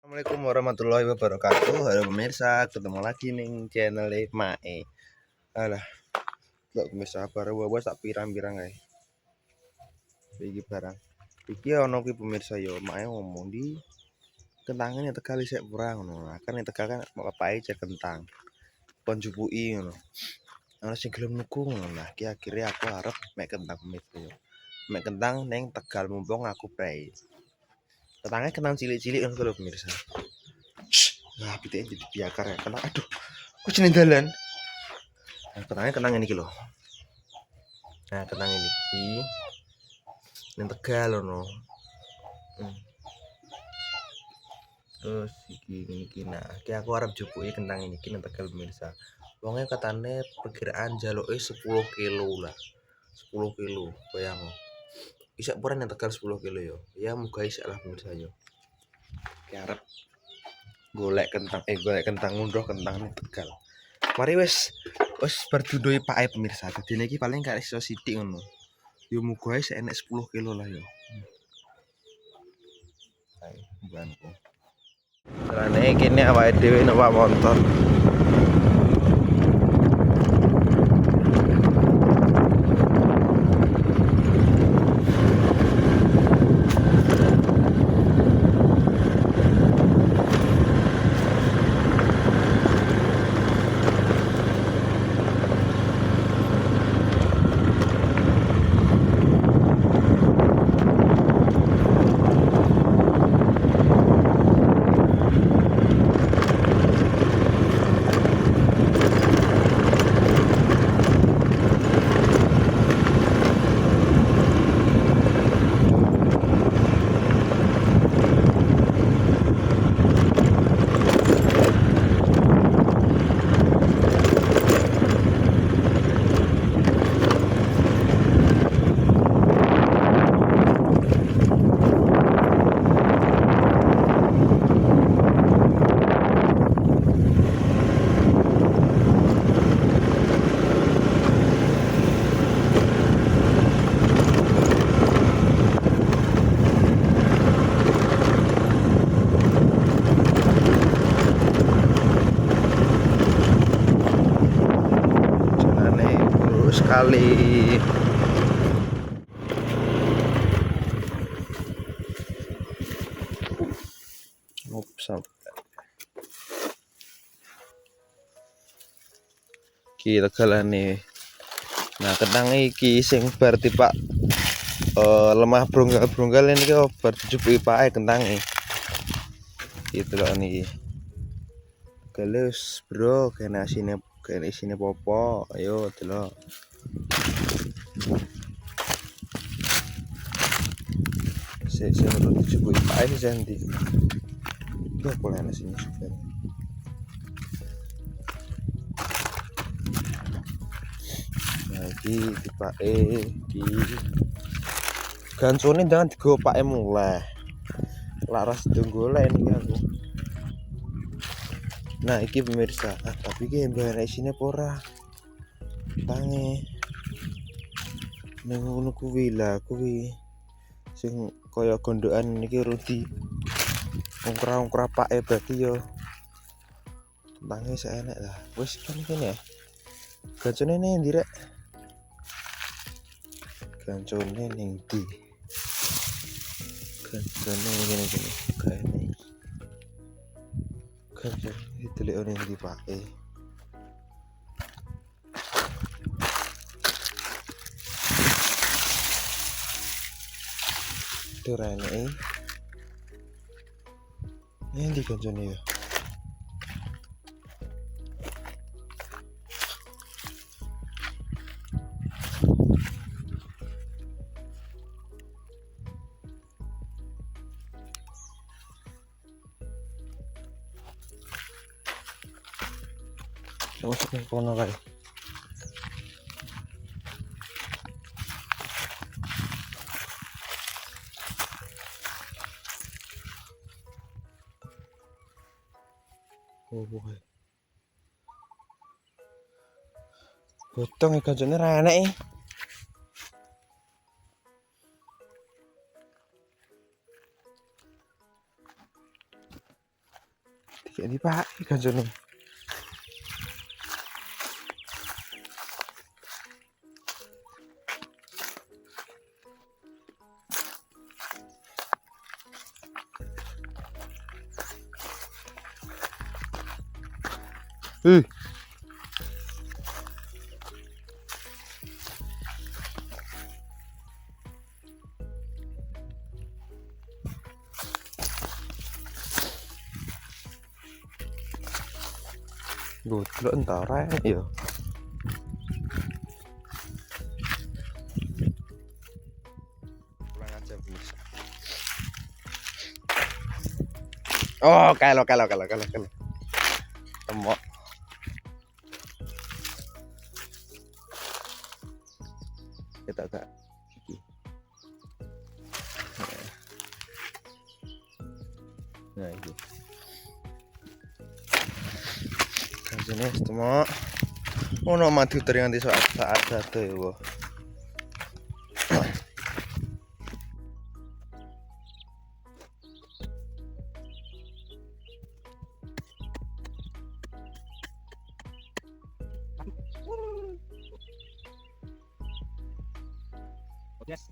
Assalamualaikum warahmatullahi wabarakatuh. Halo pemirsa, ketemu lagi nih channel Mae. Alah, kok pemirsa baru bawa tak pirang-pirang guys. Iki barang. Iki ono ki pemirsa yo Mae ngomong di kentangnya Tegal isek kurang ngono. Kan yang Tegal kan mau apa aja kentang. Kon jupuki ngono. Ana sing gelem nuku ngono. Nah, ki akhirnya aku arep mek kentang pemirsa yo. Mek kentang neng Tegal mumpung aku prei. Kentangnya kentang cilik-cilik ngono lho pemirsa. Nah, pitake jadi biakar ya. Kentang aduh. Kok jeneng dalan? Nah, kenangnya kenang ini loh. Nah, kenang ini yang Tegal loh. Terus iki nah, iki aku arep jupuki kentang ini nang Tegal pemirsa. Wonge katane perkiraan jaluke 10 kilo lah. 10 kilo, bayang. Bisa pura nang Tegal 10 kilo yo. Ya muga isek lah pemirsa yo. Ki arep golek kentang ngunduh kentang nang Tegal. Mari wis berdudoi pake pemirsa. Dadi iki paling gak iso sithik ngono. Yo muga isek enek 10 kilo lah yo. Ayo, bukanku. Carane kene awake dhewe numpak motor. Sekali ki tegalane. Nah, kentang iki sing bar tipak lemah bronggal-bronggal ini ki bar dijupuki pake kentange. Gitu loh niki. Galus, bro, kena isine popo. Ayo delok. Saya harus dijupuki pake sendi. Iki apa lene sini super. Nah, iki dipake iki gancone jangan digopake mulai. Laras golek ini aku. Nah, iki pemirsa, tapi iki mbare isine apa ora? Tange. Nang ngono kuwi lah, kuwi sing kaya gondokan niki rudi. Ongkra-ongkra pake berarti yo. Tange sak enek lah. Wis kene ya. Gancone ning ndi rek? Gancone ning ndi? Gancone ngene kae. Gancone didelik ning ndi pake. Durane. Ini gancone ya. Masuk ke kono kae. Oh, boy. Potong ikan jone ra enek e. Jadi pak kancane. Delok entar ae ya. Pulang aja bisa. Oh, kalau. Temok. Kita tak. Nah, iki. Kancane temok. Ono madu dari nganti saat dado ya, Wo. Yes.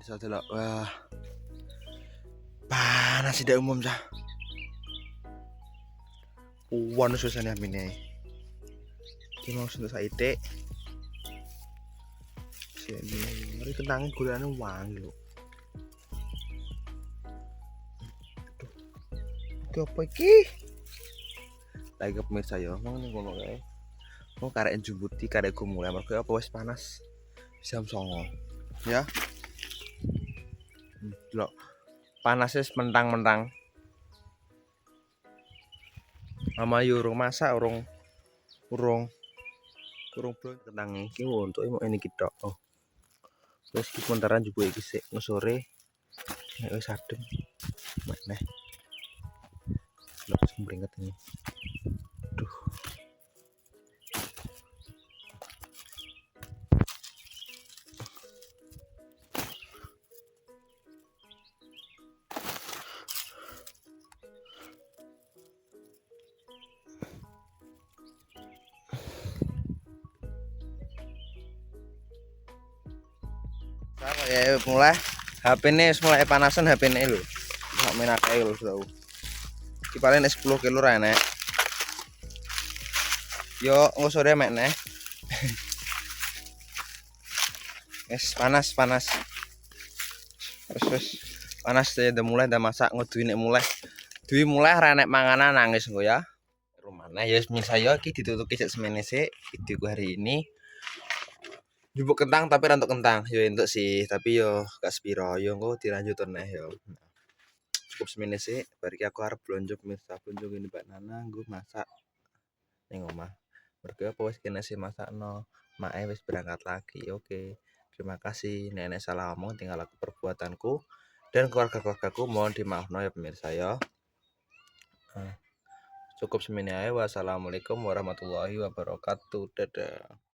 pemirsa delok. Wah. Panas tidak umum cah. Puan susahnya amine. Iki mau sentuh saite. Sini, mari kentang gulane wangi lho. Iki apa iki? Lagi pemirsa ya, mau ngono kae. Mau karek njumbuti karekku mulai mergo apa wis panas. Jam 09.00. Ya. Delok. Panasnya mentang-mentang. Mama yo urung masak, urung belum kentang iki untuk mau ini kita. Oh. Terus iki montaran juga iki sik sore. Nek wis adem. Maneh. Delok sembringet ini. Duh. Ya mulai HP ini mulai panasan HP ini lho. Sak menake lho tau. Iki paling 10 kilo ra enek. Yo engko sore mek neh. Wis panas. Terus panas udah mulai udah masak ngeduwi nek mulai. Duwi mulai ra enek manganan nangis engko ya. Rumane ya wis saya iki ditutupi sik semene sik videoku hari ini. Jupuk kentang tapi rantuk kentang yo entuk sih tapi yo gak sepiro yo engko dilanjut neh yo. Cukup semene sik bar iki aku arep blonjo pemirsa blonjo ngene Mbak Nana nggo masak ning omah. Mergo apa wis kene sih masakno, mae wis berangkat lagi. Oke. Terima kasih. Nek salah ngomong tinggal aku perbuatanku dan keluarga-keluargaku mohon dimaafno ya pemirsa ya. Cukup semene ae. Wassalamualaikum warahmatullahi wabarakatuh. Dadah.